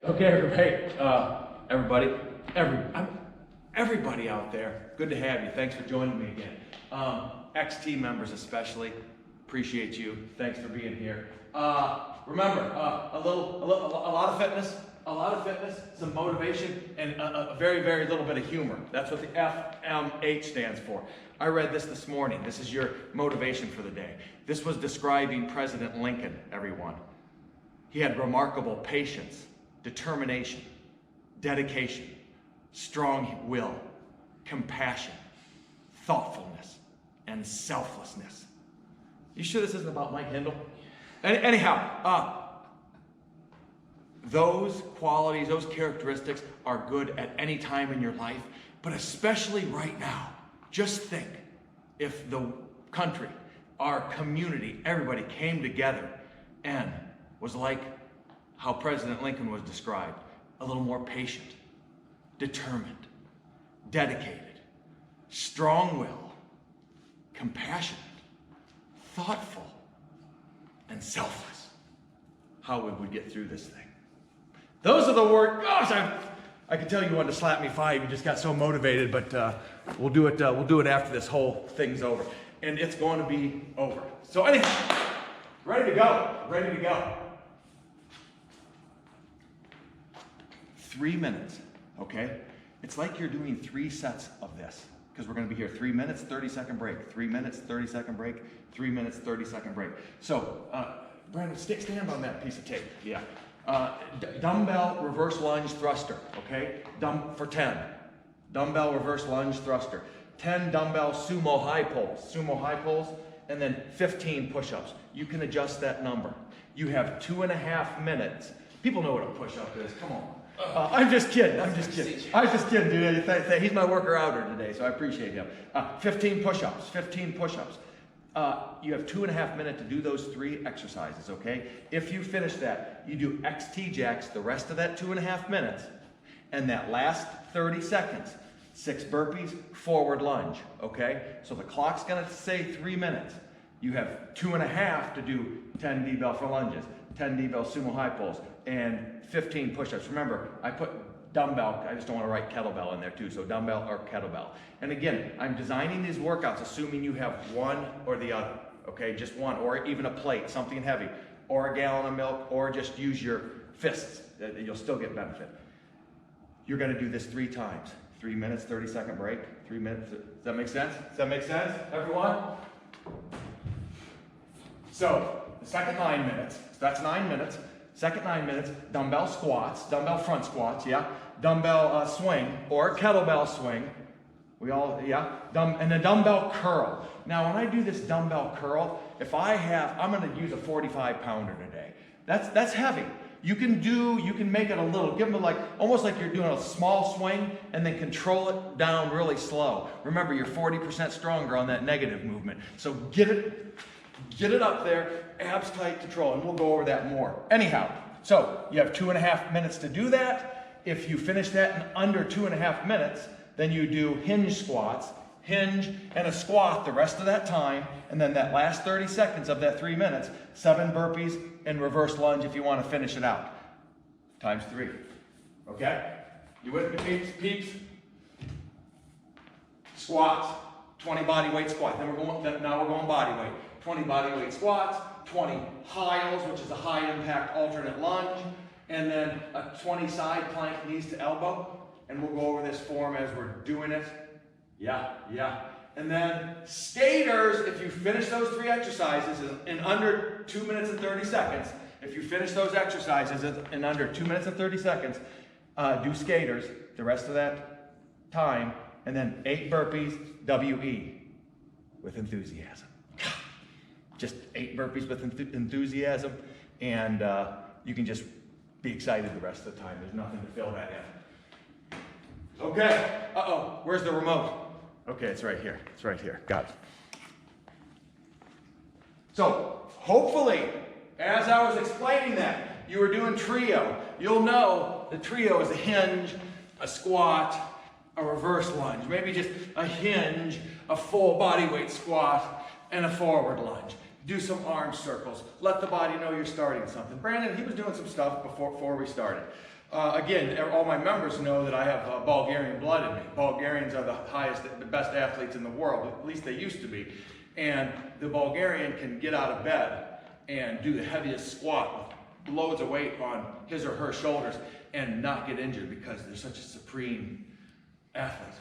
Okay, everybody out there, good to have you. Thanks for joining me again. XT members especially, appreciate you. Thanks for being here. Remember, a lot of fitness, some motivation, and a very, very little bit of humor. That's what the FMH stands for. I read this morning. This is your motivation for the day. This was describing President Lincoln, everyone. He had remarkable patience, determination, dedication, strong will, compassion, thoughtfulness, and selflessness. You sure this isn't about Mike Hindle? Anyhow, those qualities, those characteristics are good at any time in your life, but especially right now. Just think if the country, our community, everybody came together and was like how President Lincoln was described, a little more patient, determined, dedicated, strong-willed, compassionate, thoughtful, and selfless. How would we get through this thing? Those are the words. Gosh, I could tell you wanted to slap me 5. You just got so motivated, but we'll do it after this whole thing's over, and it's going to be over. So anyhow, ready to go. 3 minutes, okay? It's like you're doing 3 sets of this, because we're going to be here 3 minutes, 30-second break, 3 minutes, 30-second break, 3 minutes, 30-second break. So, Brandon, stand on that piece of tape. Yeah. Dumbbell reverse lunge thruster, okay? For 10. Dumbbell reverse lunge thruster. 10 dumbbell sumo high pulls, and then 15 push-ups. You can adjust that number. You have 2.5 minutes. People know what a push-up is. Come on. I'm just kidding, dude. He's my worker outer today, so I appreciate him. 15 push-ups. You have 2.5 minutes to do those 3 exercises, okay? If you finish that, you do XT jacks the rest of that 2.5 minutes, and that last 30 seconds, 6 burpees, forward lunge, okay? So the clock's gonna say 3 minutes. You have 2.5 to do 10 D-bell for lunges, 10 D-bell sumo high pulls, and 15 push-ups. Remember, I put dumbbell, I just don't want to write kettlebell in there too, so dumbbell or kettlebell. And again, I'm designing these workouts assuming you have one or the other, okay? Just one, or even a plate, something heavy, or a gallon of milk, or just use your fists. You'll still get benefit. You're going to do this 3 times. 3 minutes, 30-second break, 3 minutes. Does that make sense? Everyone? So, the second 9 minutes, so that's 9 minutes. Second 9 minutes, dumbbell squats, dumbbell front squats, yeah. Dumbbell swing or kettlebell swing. And a dumbbell curl. Now, when I do this dumbbell curl, I'm going to use a 45-pounder today. That's heavy. You can make it a little, give them almost like you're doing a small swing and then control it down really slow. Remember, you're 40% stronger on that negative movement. So get it up there, abs tight, control, and we'll go over that more. Anyhow, so you have 2.5 minutes to do that. If you finish that in under 2.5 minutes, then you do hinge squats, hinge and a squat the rest of that time, and then that last 30 seconds of that 3 minutes, 7 burpees and reverse lunge if you want to finish it out. Times 3. Okay? You with me, peeps? Squats, 20 body weight squats. Now we're going body weight. 20 body weight squats, 20 hiles, which is a high impact alternate lunge, and then a 20 side plank knees to elbow. And we'll go over this form as we're doing it. Yeah. And then skaters, if you finish those 3 exercises in under 2 minutes and 30 seconds, if you finish those exercises in under 2 minutes and 30 seconds, do skaters the rest of that time, and then 8 burpees, WE, with enthusiasm. Just 8 burpees with enthusiasm, and you can just be excited the rest of the time. There's nothing to fill that in. Okay, where's the remote? Okay, it's right here. Got it. So, hopefully, as I was explaining that, you were doing trio. You'll know the trio is a hinge, a squat, a reverse lunge. Maybe just a hinge, a full body weight squat, and a forward lunge. Do some arm circles. Let the body know you're starting something. Brandon, he was doing some stuff before we started. Again, all my members know that I have Bulgarian blood in me. Bulgarians are the best athletes in the world, at least they used to be. And the Bulgarian can get out of bed and do the heaviest squat with loads of weight on his or her shoulders and not get injured because they're such a supreme athlete.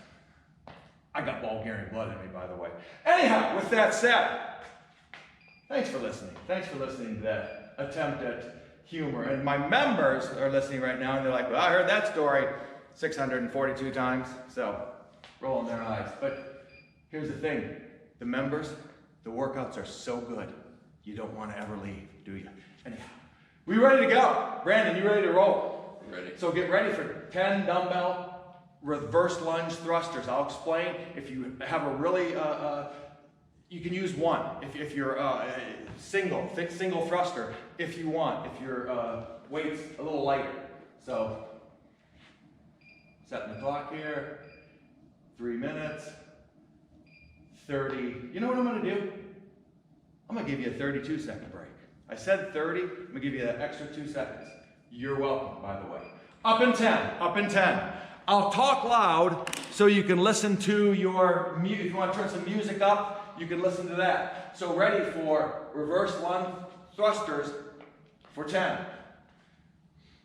I got Bulgarian blood in me, by the way. Anyhow, with that said, thanks for listening. Thanks for listening to that attempt at humor. And my members are listening right now and they're like, well, I heard that story 642 times. So, rolling their eyes. But here's the thing. The members, the workouts are so good. You don't want to ever leave, do you? Anyhow, we ready to go? Brandon, you ready to roll? I'm ready. So get ready for 10 dumbbell reverse lunge thrusters. I'll explain. If you have a really, you can use one. If you're single thruster, if you want. If your weight's a little lighter. So, setting the clock here. 3 minutes. 30. You know what I'm going to do? I'm going to give you a 32-second break. I said 30. I'm going to give you that extra 2 seconds. You're welcome, by the way. Up in 10. Up in 10. I'll talk loud so you can listen to your music. If you want to turn some music up, you can listen to that. So ready for reverse lunge thrusters for 10.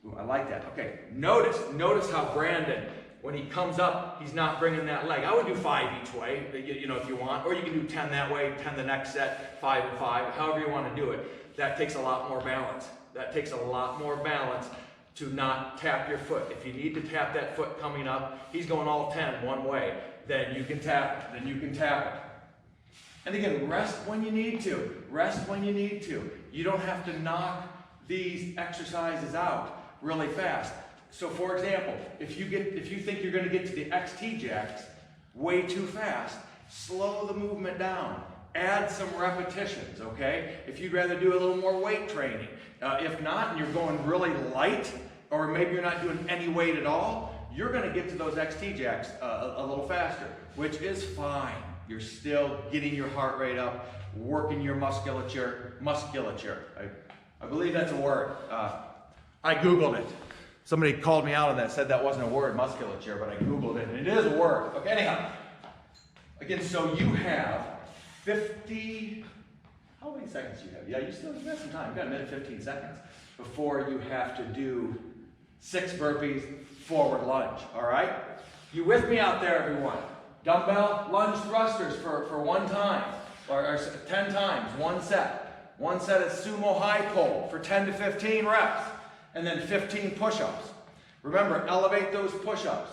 Ooh, I like that. Okay, notice how Brandon, when he comes up, he's not bringing that leg. I would do 5 each way, you know, if you want. Or you can do 10 that way, 10 the next set, 5 and 5, however you want to do it. That takes a lot more balance. That takes a lot more balance to not tap your foot. If you need to tap that foot coming up, he's going all 10 one way. Then you can tap it. Then you can tap it. And again, rest when you need to. Rest when you need to. You don't have to knock these exercises out really fast. So for example, if you think you're going to get to the XT jacks way too fast, slow the movement down. Add some repetitions, okay? If you'd rather do a little more weight training. If not, and you're going really light, or maybe you're not doing any weight at all, you're going to get to those XT jacks a little faster, which is fine. You're still getting your heart rate up, working your musculature. I believe that's a word. I Googled it. Somebody called me out on that, said that wasn't a word, musculature, but I Googled it, and it is a word. Okay, anyhow. Again, so you have 50, how many seconds do you have? Yeah, you still have some time. You've got a minute, 15 seconds before you have to do 6 burpees, forward lunge, all right? You with me out there, everyone? Dumbbell lunge thrusters for 1 time, or 10 times, 1 set. 1 set of sumo high pull for 10 to 15 reps, and then 15 push-ups. Remember, elevate those push-ups.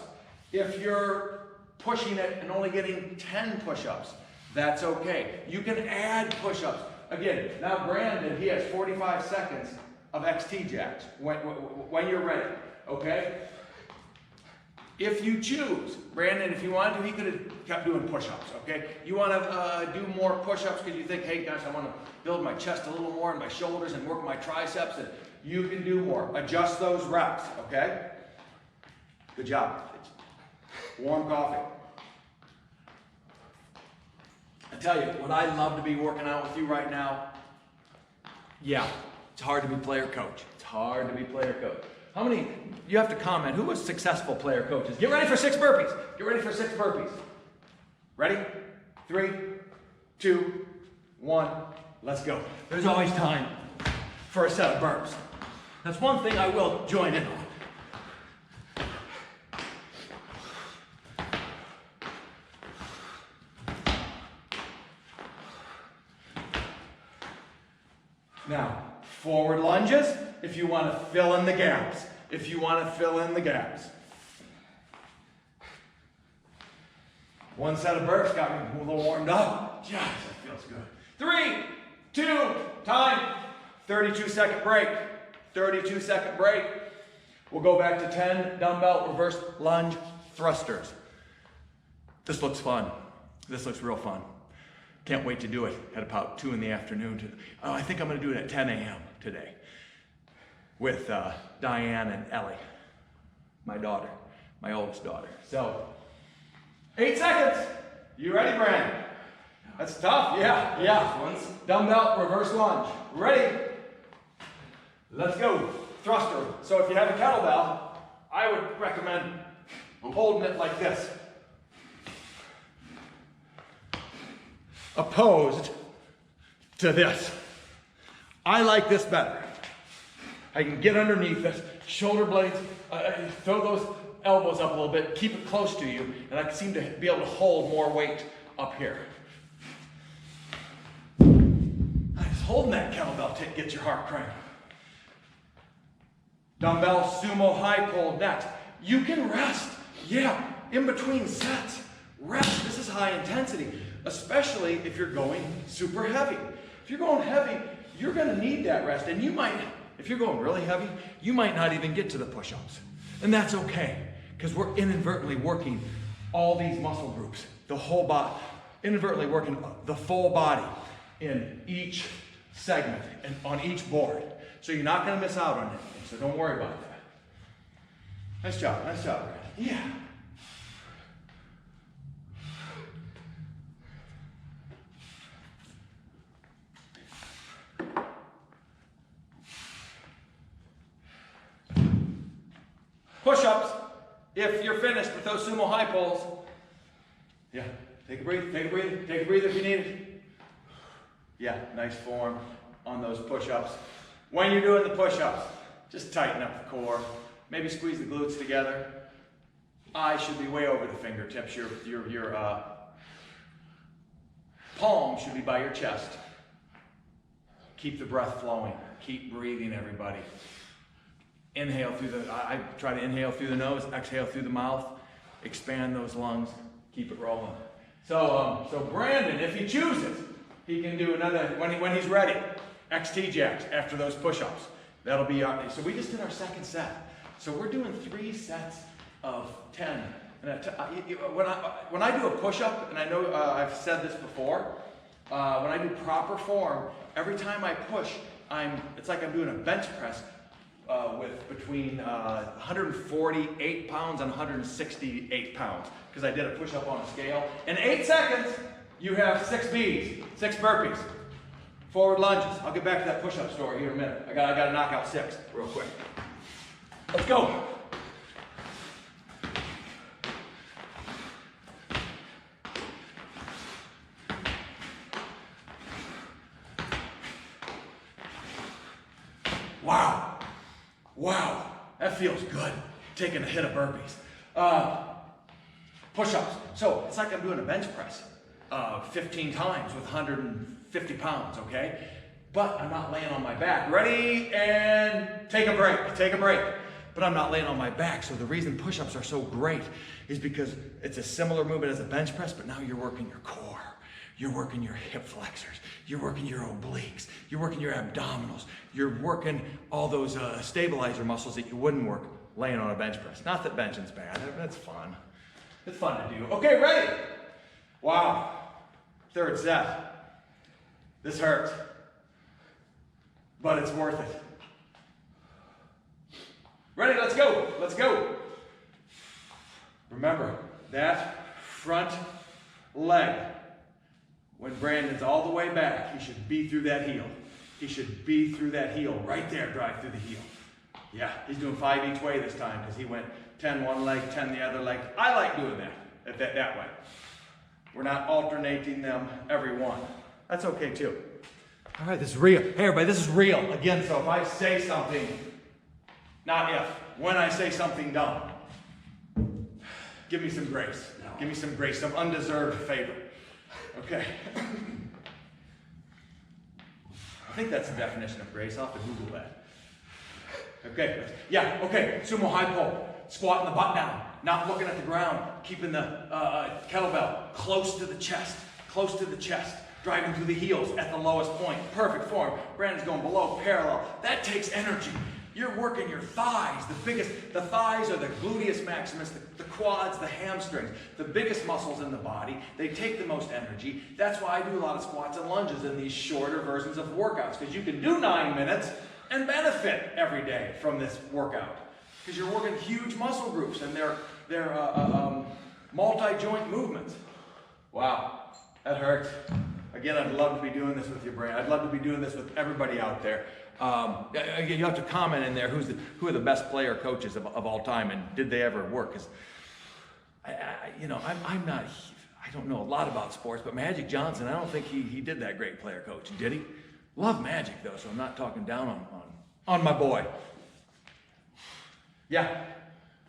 If you're pushing it and only getting 10 push-ups, that's okay. You can add push-ups. Again, now Brandon, he has 45 seconds of XT jacks when you're ready, okay? If you choose, Brandon, if you wanted to, he could have kept doing push-ups, okay? You want to do more push-ups because you think, hey, gosh, I want to build my chest a little more and my shoulders and work my triceps, and you can do more. Adjust those reps, okay? Good job. Warm coffee. I tell you, would I love to be working out with you right now? Yeah, it's hard to be player coach. It's hard to be player coach. How many, you have to comment, who was successful player coaches? Get ready for 6 burpees. Get ready for 6 burpees. Ready? 3, 2, 1, let's go. There's always time for a set of burps. That's one thing I will join in on. Now, forward lunges, if you want to fill in the gaps. If you want to fill in the gaps. 1 set of burps got me a little warmed up. Yes, that feels good. 3, 2, time. 32-second break. 32-second break. We'll go back to 10 dumbbell reverse lunge thrusters. This looks fun. This looks real fun. Can't wait to do it at about 2 in the afternoon. I think I'm going to do it at 10 a.m. today with Diane and Ellie, my daughter, my oldest daughter. So, 8 seconds. You ready, Brandon? That's tough. Yeah. Dumbbell reverse lunge. Ready? Let's go. Thruster. So if you have a kettlebell, I would recommend holding it like this. Opposed to this. I like this better. I can get underneath this, shoulder blades, throw those elbows up a little bit, keep it close to you, and I seem to be able to hold more weight up here. Just holding that kettlebell gets your heart cranking. Dumbbell, sumo, high pull, next. You can rest, yeah, in between sets. Rest, this is high intensity, especially if you're going super heavy. If you're going heavy, you're gonna need that rest, and you might, if you're going really heavy, you might not even get to the push-ups. And that's okay, because we're inadvertently working all these muscle groups, the whole body, inadvertently working the full body in each segment and on each board. So you're not gonna miss out on anything, so don't worry about that. Nice job, Brad. Yeah. Push-ups, if you're finished with those sumo high pulls. Yeah, take a breathe if you need it. Yeah, nice form on those push-ups. When you're doing the push-ups, just tighten up the core. Maybe squeeze the glutes together. Eyes should be way over the fingertips. Your palm should be by your chest. Keep the breath flowing. Keep breathing, everybody. Inhale through the, I try to inhale through the nose, exhale through the mouth, expand those lungs, keep it rolling. So Brandon, if he chooses, he can do another, when he's ready, XT jacks after those push-ups. That'll be, so we just did our second set. So we're doing 3 sets of 10. And when I do a push-up, and I know I've said this before, when I do proper form, every time I push, it's like I'm doing a bench press with between 148 pounds and 168 pounds, because I did a push-up on a scale. In 8 seconds, you have 6 Bs, 6 burpees, forward lunges. I'll get back to that push-up story here in a minute. I got to knock out 6 real quick. Let's go. Wow, that feels good, taking a hit of burpees. Push-ups. So it's like I'm doing a bench press 15 times with 150 pounds, okay? But I'm not laying on my back. Ready, and take a break. But I'm not laying on my back, so the reason push-ups are so great is because it's a similar movement as a bench press, but now you're working your core. You're working your hip flexors. You're working your obliques. You're working your abdominals. You're working all those stabilizer muscles that you wouldn't work laying on a bench press. Not that benching's bad. That's fun. It's fun to do. Okay, ready? Wow. 3rd set. This hurts, but it's worth it. Ready? Let's go. Let's go. Remember, that front leg, when Brandon's all the way back, he should be through that heel. He should be through that heel. Right there, drive through the heel. Yeah, he's doing 5 each way this time because he went 10 one leg, 10 the other leg. I like doing that way. We're not alternating them every one. That's okay too. All right, this is real. Hey everybody, this is real. Again, so if I say something, not if, when I say something dumb, give me some grace. Give me some grace, some undeserved favor. Okay. I think that's the definition of grace. I'll have to Google that. Okay. Yeah, okay. Sumo high pull. Squatting the butt down. Not looking at the ground. Keeping the kettlebell close to the chest. Close to the chest. Driving through the heels at the lowest point. Perfect form. Brandon's going below, parallel. That takes energy. You're working your thighs. The thighs are the gluteus maximus, the quads, the hamstrings, the biggest muscles in the body. They take the most energy. That's why I do a lot of squats and lunges in these shorter versions of workouts, because you can do 9 minutes and benefit every day from this workout. Because you're working huge muscle groups and they're multi-joint movements. Wow, that hurts. Again, I'd love to be doing this with you, Brandon. I'd love to be doing this with everybody out there. You have to comment in there who are the best player coaches of all time, and did they ever work? Because I don't know a lot about sports, but Magic Johnson, I don't think he did that great player coach, did he? Love Magic though, so I'm not talking down on my boy. Yeah,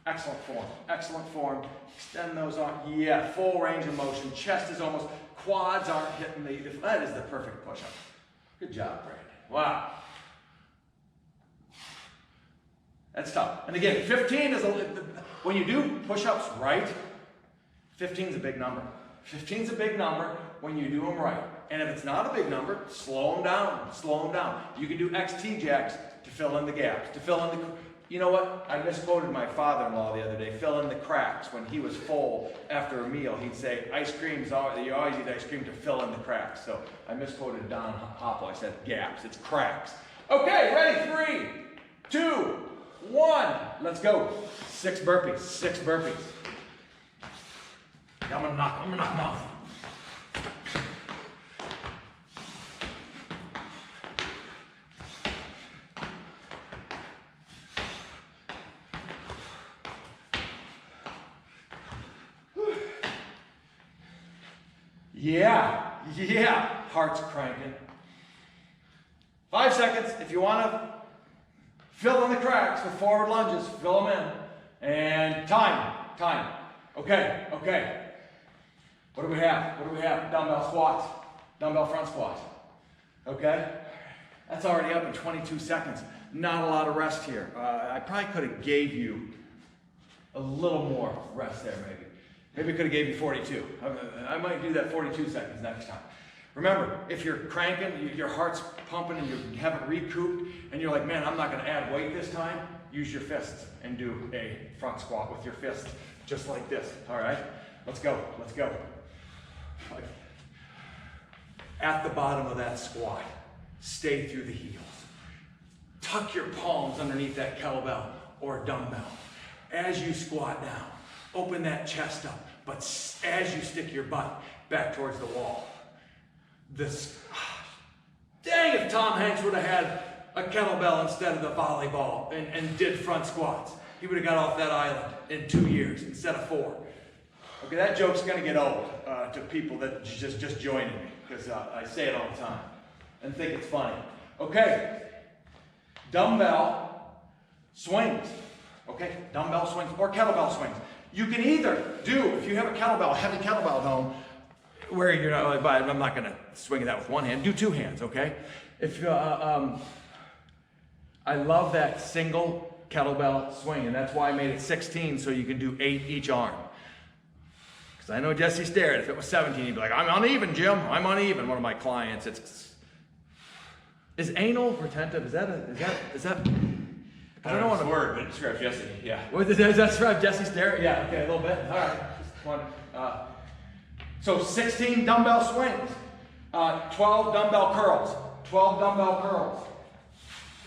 excellent form, excellent form. Extend those arms, yeah, full range of motion. Chest is almost, quads aren't hitting that is the perfect push-up. Good job, Brandon. Wow. That's tough. And again, 15 is, when you do push-ups right, 15 is a big number. 15 is a big number when you do them right. And if it's not a big number, slow them down, slow them down. You can do XT jacks to fill in the gaps, to fill in the, you know what? I misquoted my father-in-law the other day, fill in the cracks. When he was full after a meal, he'd say, you always eat ice cream to fill in the cracks. So I misquoted Don Hopple. I said gaps, it's cracks. Okay, ready? 3, 2, 1. Let's go. 6 burpees, 6 burpees. I'm gonna knock them off. Yeah, heart's cranking. 5 seconds. If you want to fill in the cracks with forward lunges, fill them in. And time. Okay. What do we have? Dumbbell squats, dumbbell front squats. Okay? That's already up in 22 seconds. Not a lot of rest here. I probably could have gave you a little more rest there, maybe. Maybe I could have gave you 42. I might do that 42 seconds next time. Remember, if you're cranking, your heart's pumping and you haven't recouped, and you're like, man, I'm not going to add weight this time, use your fists and do a front squat with your fists, just like this. All right? Let's go. At the bottom of that squat, stay through the heels. Tuck your palms underneath that kettlebell or dumbbell. As you squat down, open that chest up, but as you stick your butt back towards the wall. Dang, if Tom Hanks would have had a kettlebell instead of the volleyball and did front squats, he would have got off that island in 2 years instead of 4. Okay, that joke's gonna get old to people that just joining me, because I say it all the time and think it's funny. Okay, dumbbell swings. Okay, dumbbell swings or kettlebell swings. You can either do, if you have a kettlebell, heavy kettlebell at home, where you're not, I'm not gonna swing that with one hand, do 2 hands, okay? If I love that single kettlebell swing, and that's why I made it 16, so you can do 8 each arm. Because I know Jesse stared. If it was 17, he'd be like, I'm uneven, Jim. I'm uneven. One of my clients. Is anal retentive? Is that? I don't know what word, but it describes Jesse. Yeah. Does that describe Jesse stare? Yeah. Okay, a little bit. All right. Just one. So 16 dumbbell swings, 12 dumbbell curls, 12 dumbbell curls.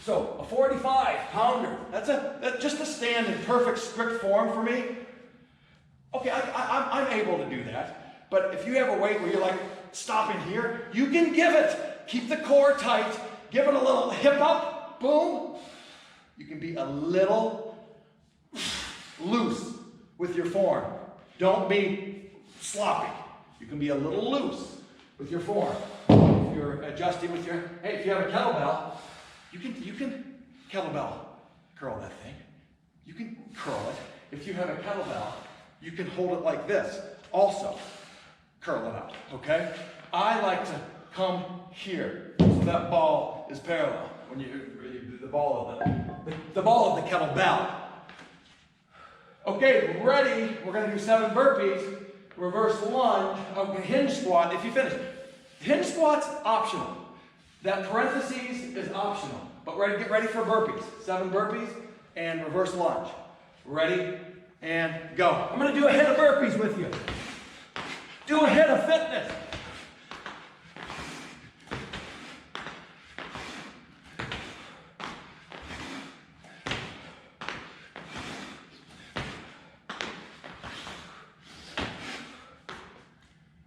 So a 45-pounder. That's just a stand in perfect strict form for me. Okay, I'm able to do that. But if you have a weight where you're like stopping here, you can give it. Keep the core tight. Give it a little hip up. Boom. You can be a little loose with your form. Don't be sloppy. You can be a little loose with your form. If you're adjusting with your, hey, if you have a kettlebell, you can kettlebell curl that thing. You can curl it. If you have a kettlebell, you can hold it like this. Also, curl it out, okay? I like to come here so that ball is parallel. When the ball of the kettlebell. Okay, ready? We're gonna do 7 burpees, reverse lunge, okay, hinge squat. If you finish, hinge squat's optional. That parentheses is optional. But get ready for burpees. 7 burpees and reverse lunge. Ready? And go. I'm going to do a hit of burpees with you. Do a hit of fitness.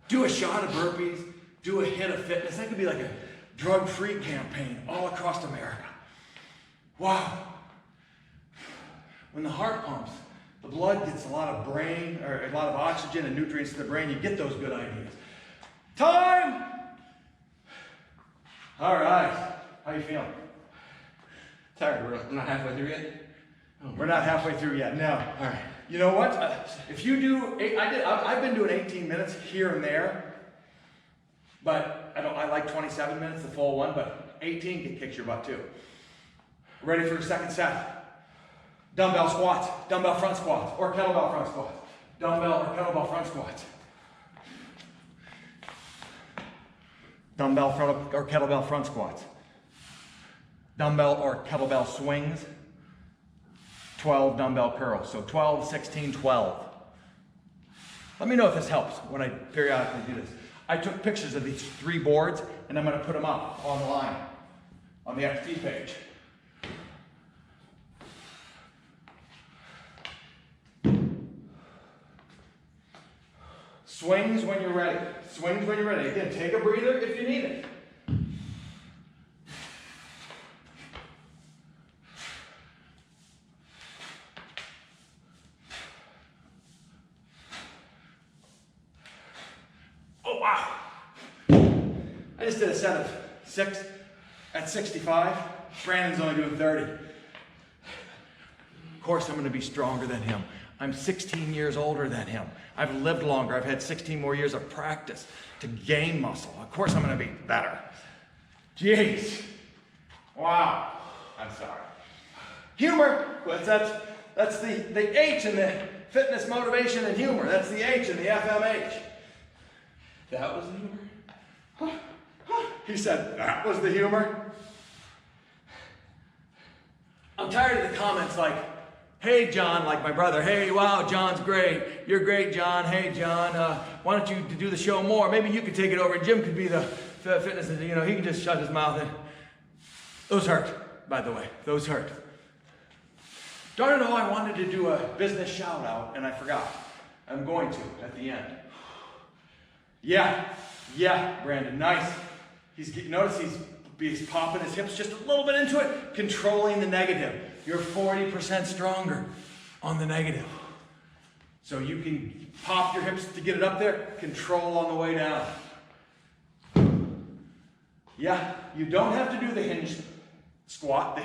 Do a shot of burpees. Do a hit of fitness. That could be like a drug-free campaign all across America. Wow. When the heart pumps, the blood gets a lot of oxygen and nutrients to the brain. You get those good ideas. Time! All right. How you feeling? Tired. We're not halfway through yet? We're not halfway through yet. No. All right. You know what? If you do, I've been doing 18 minutes here and there, but I like 27 minutes, the full one, but 18 kicks your butt too. Ready for the second set? Dumbbell squats, dumbbell front squats, or kettlebell front squats. Dumbbell or kettlebell front squats. Dumbbell front or kettlebell front squats. Dumbbell or kettlebell swings. 12 dumbbell curls. So 12, 16, 12. Let me know if this helps when I periodically do this. I took pictures of these 3 boards and I'm going to put them up online on the XP page. Swings when you're ready. Swings when you're ready. Again, take a breather if you need it. Oh, wow. I just did a set of 6 at 65. Brandon's only doing 30. Of course, I'm going to be stronger than him. I'm 16 years older than him. I've lived longer. I've had 16 more years of practice to gain muscle. Of course I'm going to be better. Jeez. Wow. I'm sorry. Humor. That's the H in the fitness, motivation, and humor. That's the H in the FMH. That was the humor? He said, that was the humor. I'm tired of the comments like, hey, John, like my brother. Hey, wow, John's great. You're great, John. Hey, John, why don't you do the show more? Maybe you could take it over. Jim could be the fitness, he can just shut his mouth. And those hurt, by the way. Those hurt. Darn it all, I wanted to do a business shout out, and I forgot. I'm going to at the end. Yeah, Brandon, nice. Notice he's popping his hips just a little bit into it, controlling the negative. You're 40% stronger on the negative. So you can pop your hips to get it up there, control on the way down. Yeah, you don't have to do the hinge squat,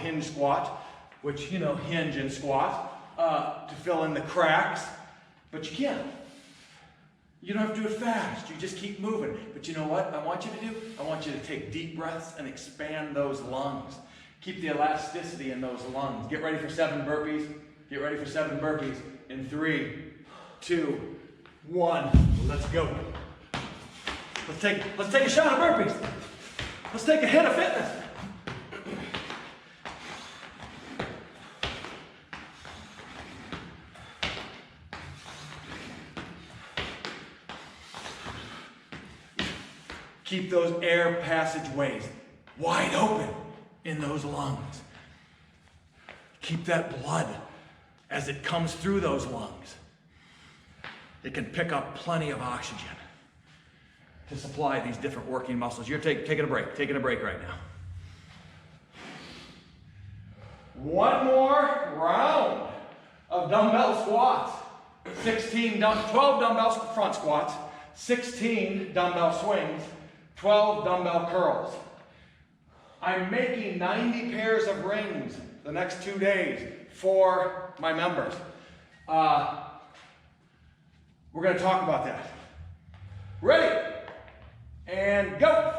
which, hinge and squat, to fill in the cracks, but you can. You don't have to do it fast. You just keep moving. But you know what I want you to do? I want you to take deep breaths and expand those lungs. Keep the elasticity in those lungs. Get ready for 7 burpees. Get ready for 7 burpees in 3, 2, 1. Let's go. Let's take a shot of burpees. Let's take a hit of fitness. Keep those air passageways wide open in those lungs. Keep that blood as it comes through those lungs. It can pick up plenty of oxygen to supply these different working muscles. You're taking a break right now. One more round of dumbbell squats. 12 dumbbell front squats, 16 dumbbell swings, 12 dumbbell curls. I'm making 90 pairs of rings the next 2 days for my members. We're going to talk about that. Ready? And go.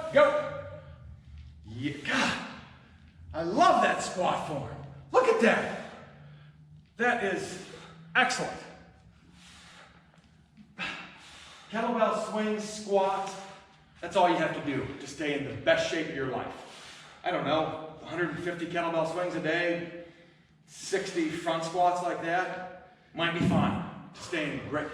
Yeah, God, I love that squat form. Look at that. That is excellent. Kettlebell swings, squats, that's all you have to do to stay in the best shape of your life. I don't know, 150 kettlebell swings a day, 60 front squats like that, might be fine to stay in great.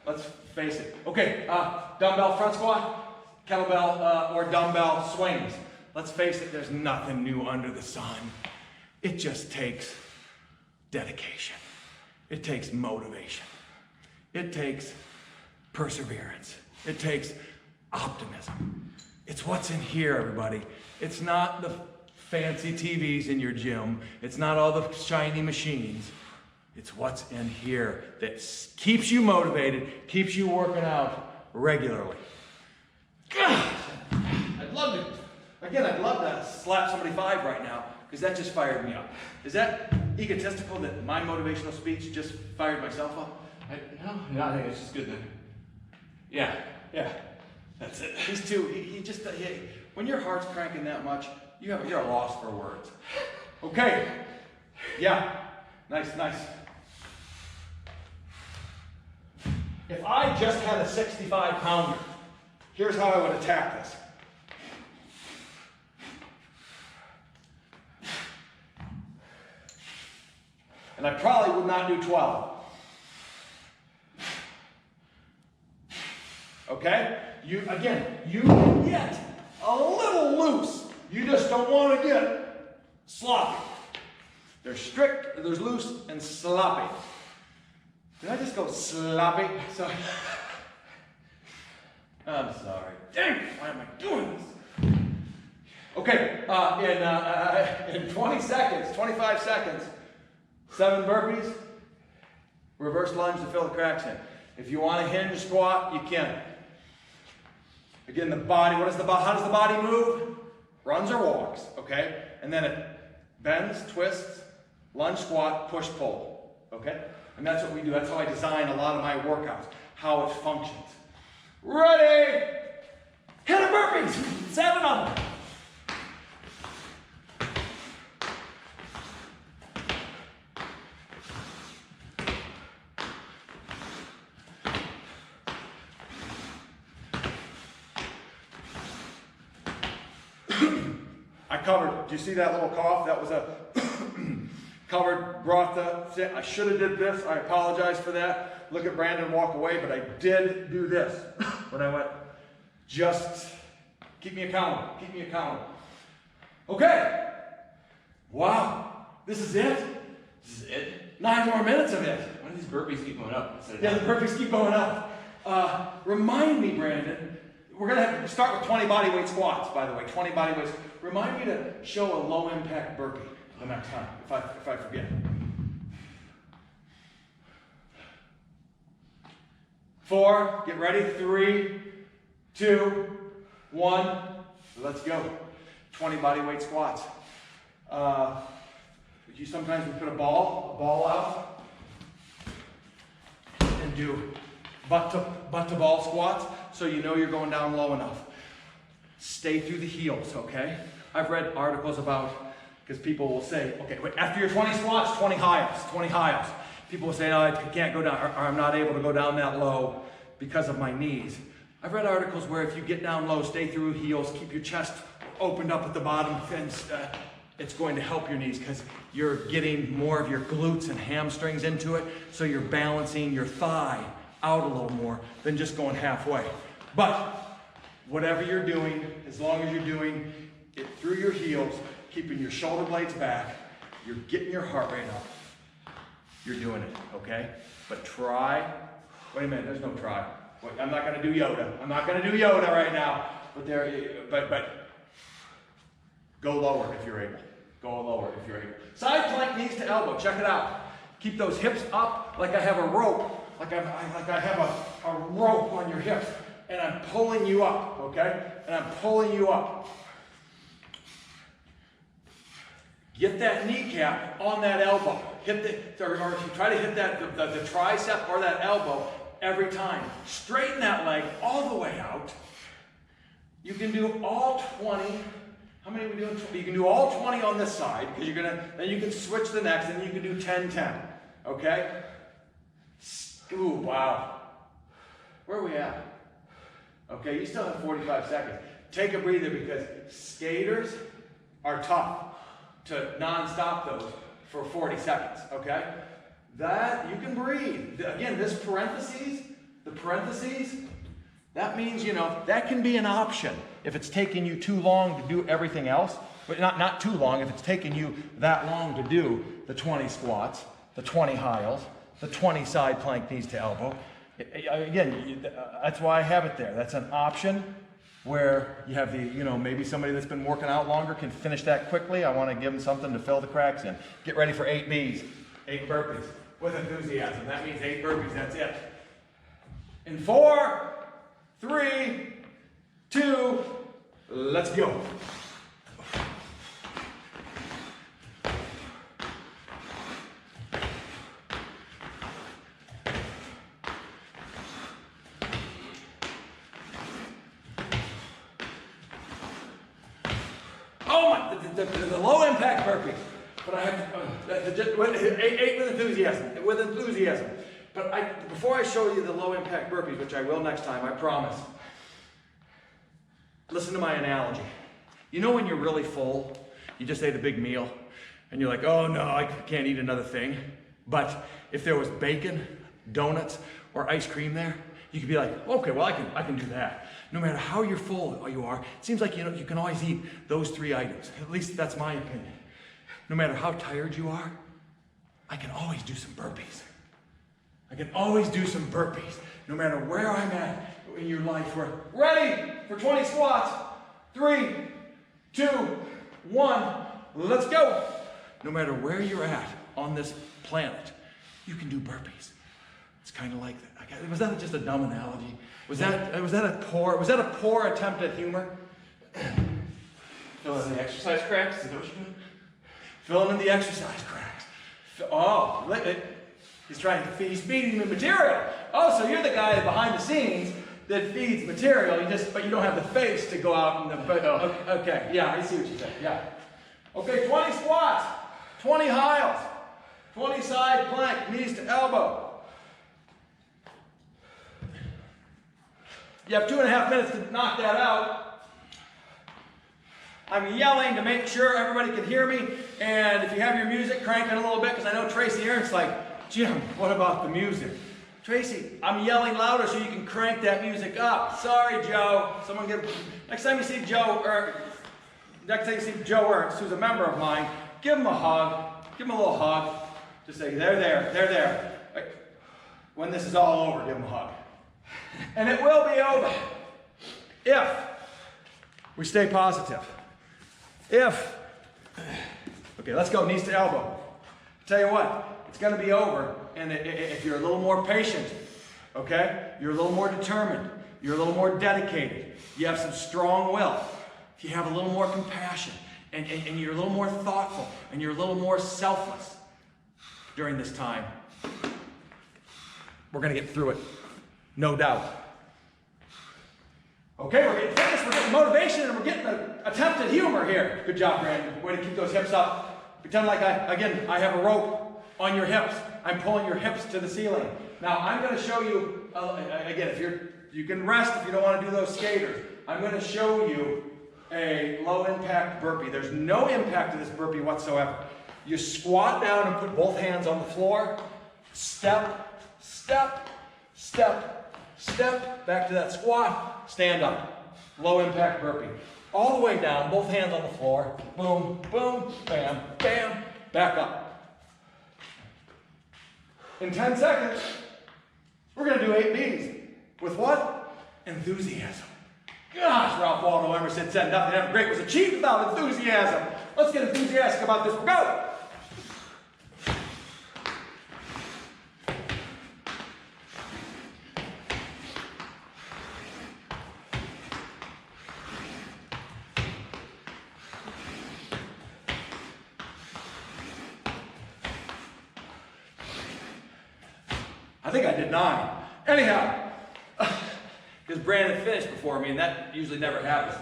Let's face it. Okay, dumbbell front squat, kettlebell or dumbbell swings. Let's face it, there's nothing new under the sun. It just takes dedication. It takes motivation. It takes perseverance. It takes optimism. It's what's in here, everybody. It's not the fancy TVs in your gym. It's not all the shiny machines. It's what's in here that keeps you motivated, keeps you working out regularly. God, I'd love to slap somebody 5 right now, because that just fired me up. Is that egotistical that my motivational speech just fired myself up? No, I think it's just good then. Yeah, That's it. These two, when your heart's cranking that much, you're a loss for words. Okay. Yeah. Nice. If I just had a 65-pounder, here's how I would attack this. And I probably would not do 12. Okay? You can get a little loose. You just don't want to get sloppy. There's strict, there's loose, and sloppy. Did I just go sloppy? Sorry. I'm sorry. Dang, why am I doing this? Okay, in 20 seconds, 25 seconds, 7 burpees, reverse lunge to fill the cracks in. If you want a hinge squat, you can. Again, the body, how does the body move? Runs or walks, okay? And then it bends, twists, lunge, squat, push, pull, okay? And that's what we do. That's how I design a lot of my workouts, how it functions. Ready? Hit a burpees, 7 of them. Do you see that little cough? That was a covered broth. I should have did this. I apologize for that. Look at Brandon walk away, but I did do this when I went. Just keep me accountable. Keep me accountable. Okay. Wow. This is it. This is it? 9 more minutes of it. Why do these burpees keep going up? Yeah, the burpees keep going up. Remind me, Brandon. We're going to have to start with 20 body weight squats, by the way. 20 body weights. Remind me to show a low impact burpee the next time, if I forget. 4, get ready. 3, 2, 1. Let's go. 20 body weight squats. Sometimes we put a ball out and do butt to ball squats, so you know you're going down low enough. Stay through the heels, okay? I've read articles about, because people will say, okay, wait, after your 20 squats, 20 hiles. People will say, no, I can't go down, or I'm not able to go down that low because of my knees. I've read articles where if you get down low, stay through heels, keep your chest opened up at the bottom, and it's going to help your knees because you're getting more of your glutes and hamstrings into it, so you're balancing your thigh out a little more than just going halfway. But whatever you're doing, as long as you're doing it through your heels, keeping your shoulder blades back, you're getting your heart rate up. You're doing it, okay? But try, wait a minute, there's no try. Wait, I'm not gonna do Yoda. I'm not gonna do Yoda right now. But go lower if you're able. Go lower if you're able. Side plank knees to elbow, check it out. Keep those hips up like I have a rope. Like I have a rope on your hips, and I'm pulling you up, okay? And I'm pulling you up. Get that kneecap on that elbow. Or if you try to hit that the tricep or that elbow every time. Straighten that leg all the way out. You can do all 20. How many are we doing? You can do all 20 on this side, because then you can switch the next, and you can do 10-10. Okay? Ooh, wow. Where are we at? Okay, you still have 45 seconds. Take a breather, because skaters are tough to non-stop those for 40 seconds, okay? That, you can breathe. Again, the parentheses, that means, that can be an option if it's taking you too long to do everything else. But not too long, if it's taking you that long to do the 20 squats, the 20 hiles, the 20 side plank knees to elbow. Again, that's why I have it there. That's an option. where you have the, maybe somebody that's been working out longer can finish that quickly. I want to give them something to fill the cracks in. Get ready for 8 Bs, 8 burpees with enthusiasm. That means 8 burpees, that's it. In 4, 3, 2, let's go. Oh my, the low impact burpee. But I have to, 8 with enthusiasm, But before I show you the low impact burpees, which I will next time, I promise, listen to my analogy. You know when you're really full, you just ate a big meal, and you're like, oh no, I can't eat another thing. But if there was bacon, donuts, or ice cream there, you could be like, okay, well I can do that. No matter how you're full you are, it seems like you can always eat those 3 items. At least that's my opinion. No matter how tired you are, I can always do some burpees. I can always do some burpees, no matter where I'm at in your life. We're ready for 20 squats. 3, 2, 1, let's go. No matter where you're at on this planet, you can do burpees. It's kind of like that. Was that just a dumb analogy? Was that a poor attempt at humor? Fill in the exercise cracks. Is that what you're doing? Filling in the exercise cracks. Oh, he's feeding me material. Oh, so you're the guy behind the scenes that feeds material. But you don't have the face to go out and okay, yeah, I see what you're saying. Yeah. Okay, 20 squats, 20 hiles, 20 side plank, knees to elbow. You have 2.5 minutes to knock that out. I'm yelling to make sure everybody can hear me. And if you have your music, crank it a little bit, because I know Tracy Aaron's like, Jim, what about the music? Tracy, I'm yelling louder so you can crank that music up. Sorry, Joe. Next time you see Joe Ernst, who's a member of mine, give him a hug. Give him a little hug. Just say, they're there. When this is all over, give him a hug. And it will be over if we stay positive. Okay, let's go, knees to elbow. Tell you what, it's going to be over, and if you're a little more patient, okay, you're a little more determined, you're a little more dedicated, you have some strong will, if you have a little more compassion, and you're a little more thoughtful, and you're a little more selfless during this time, we're going to get through it. No doubt. Okay, we're getting fitness, we're getting motivation, and we're getting an attempt at humor here. Good job, Brandon. Way to keep those hips up. Pretend like I have a rope on your hips. I'm pulling your hips to the ceiling. Now, I'm going to show you, again, you can rest if you don't want to do those skaters. I'm going to show you a low impact burpee. There's no impact to this burpee whatsoever. You squat down and put both hands on the floor. Step, step, step, step, back to that squat, stand up. Low impact burpee. All the way down, both hands on the floor. Boom, boom, bam, bam, back up. In 10 seconds, we're going to do 8 Bs. With what? Enthusiasm. Gosh, Ralph Waldo Emerson said nothing ever great was achieved without enthusiasm. Let's get enthusiastic about this. Go! I think I did 9. Anyhow, because Brandon finished before me, and that usually never happens.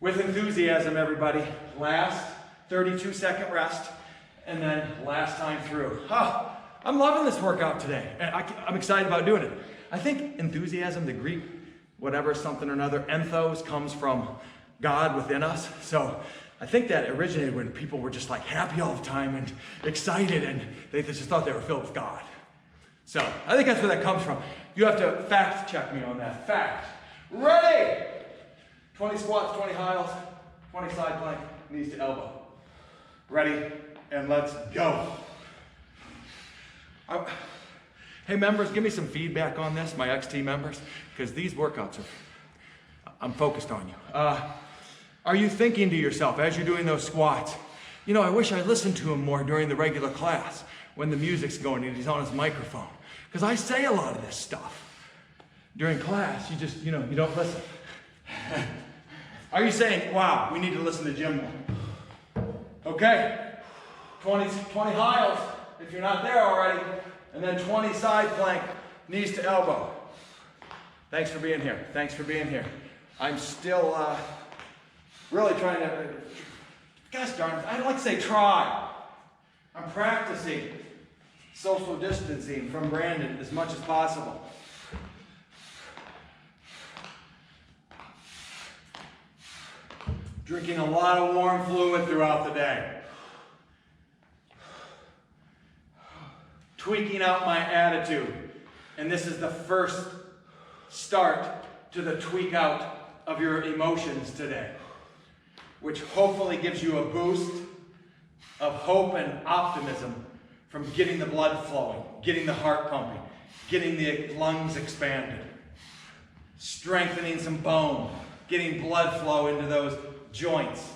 With enthusiasm, everybody. Last 32-second rest, and then last time through. I'm loving this workout today, and I'm excited about doing it. I think enthusiasm, the Greek, whatever, something or another, enthos comes from God within us. So I think that originated when people were just like happy all the time and excited, and they just thought they were filled with God. So I think that's where that comes from. You have to fact check me on that. Fact. Ready? 20 squats, 20 hiles, 20 side plank, knees to elbow. Ready? And let's go. Hey members, give me some feedback on this, my XT members, because these workouts I'm focused on you. Are you thinking to yourself as you're doing those squats, you know, I wish I listened to him more during the regular class when the music's going and he's on his microphone. Because I say a lot of this stuff. During class, you just, you know, you don't listen. Are you saying, wow, we need to listen to Jim more? Okay, 20 hiles if you're not there already, and then 20 side plank, knees to elbow. Thanks for being here. Thanks for being here. I'm still really trying to, gosh darn it, I don't like to say try. I'm practicing social distancing from Brandon as much as possible. Drinking a lot of warm fluid throughout the day. Tweaking out my attitude. And this is the first start to the tweak out of your emotions today, which hopefully gives you a boost of hope and optimism from getting the blood flowing, getting the heart pumping, getting the lungs expanded, strengthening some bone, getting blood flow into those joints,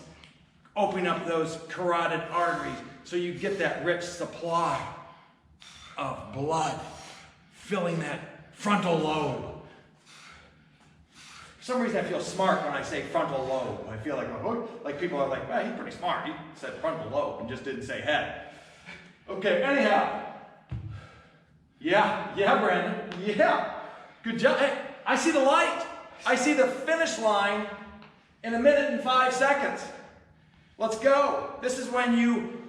opening up those carotid arteries so you get that rich supply of blood filling that frontal lobe. For some reason I feel smart when I say frontal lobe. I feel like people are like, well, he's pretty smart. He said frontal lobe and just didn't say head. Okay, anyhow. Yeah, Brandon. Yeah. Good job. Hey, I see the light. I see the finish line in 1 minute and 5 seconds. Let's go. This is when you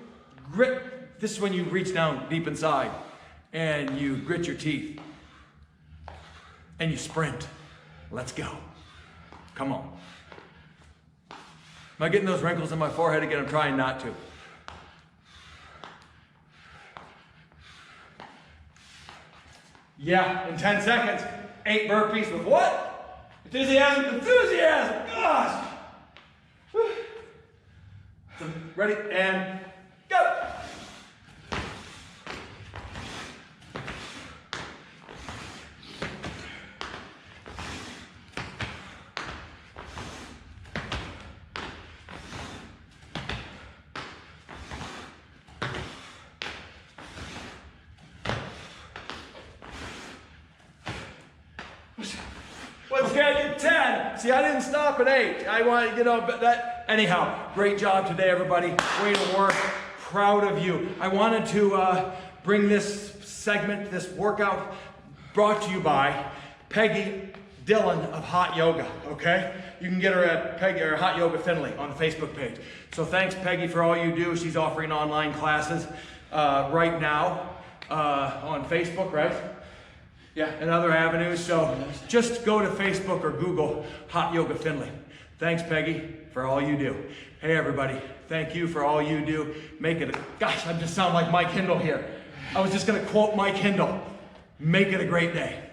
grit, this is when you reach down deep inside and you grit your teeth and you sprint. Let's go. Come on. Am I getting those wrinkles in my forehead again? I'm trying not to. Yeah, in 10 seconds, 8 burpees with what? Enthusiasm. Gosh. Whew. So, ready, and go. Okay, I did 10. See, I didn't stop at 8. I want to get up at that. Anyhow, great job today, everybody. Way to work. Proud of you. I wanted to bring this segment, this workout, brought to you by Peggy Dillon of Hot Yoga, okay? You can get her at Peggy or Hot Yoga Finley on the Facebook page. So thanks, Peggy, for all you do. She's offering online classes right now on Facebook, right? Yeah, and other avenues. So just go to Facebook or Google Hot Yoga Finley. Thanks, Peggy, for all you do. Hey, everybody, thank you for all you do. Make it gosh, I just sound like Mike Hindle here. I was just going to quote Mike Hindle. Make it a great day.